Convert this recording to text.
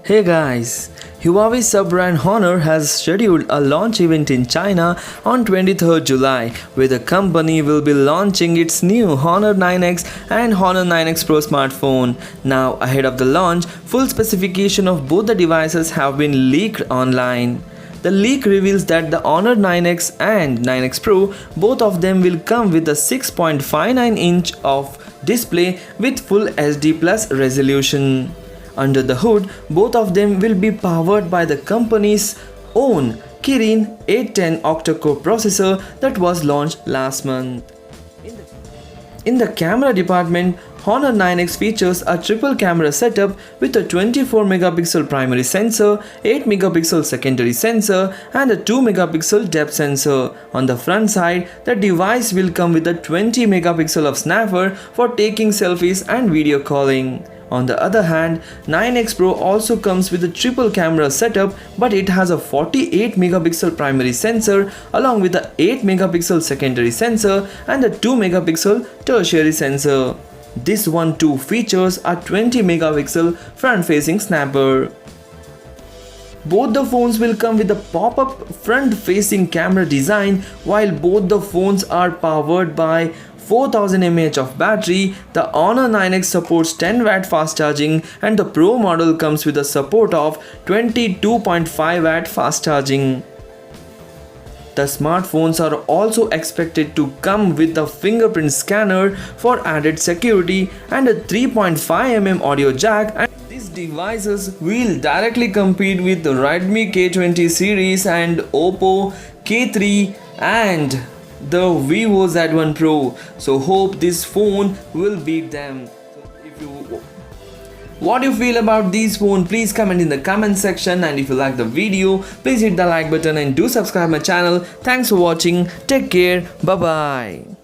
Hey guys, Huawei sub-brand Honor has scheduled a launch event in China on 23rd July where the company will be launching its new Honor 9X and Honor 9X Pro smartphone. Now ahead of the launch, full specification of both the devices have been leaked online. The leak reveals that the Honor 9X and 9X Pro, both of them will come with a 6.59-inch of display with full HD plus resolution. Under the hood, both of them will be powered by the company's own Kirin 810 octa-core processor that was launched last month. In the camera department, Honor 9X features a triple camera setup with a 24 megapixel primary sensor, 8 megapixel secondary sensor and a 2 megapixel depth sensor. On the front side, the device will come with a 20 megapixel of snapper for taking selfies and video calling. On the other hand, 9X Pro also comes with a triple camera setup, but it has a 48 megapixel primary sensor along with a 8 megapixel secondary sensor and a 2 megapixel tertiary sensor. This one too features a 20 megapixel front-facing snapper. Both the phones will come with a pop-up front-facing camera design. While both the phones are powered by 4000 mAh of battery, the Honor 9X supports 10 watt fast charging and the Pro model comes with a support of 22.5 watt fast charging. The smartphones are also expected to come with a fingerprint scanner for added security and a 3.5mm audio jack, and these devices will directly compete with the Redmi K20 series and Oppo K3 and the Vivo Z1 Pro. So hope this phone will beat them. What do you feel about these phones? Please comment in the comment section, and if you like the video, please hit the like button and do subscribe my channel. Thanks for watching. Take care. Bye bye.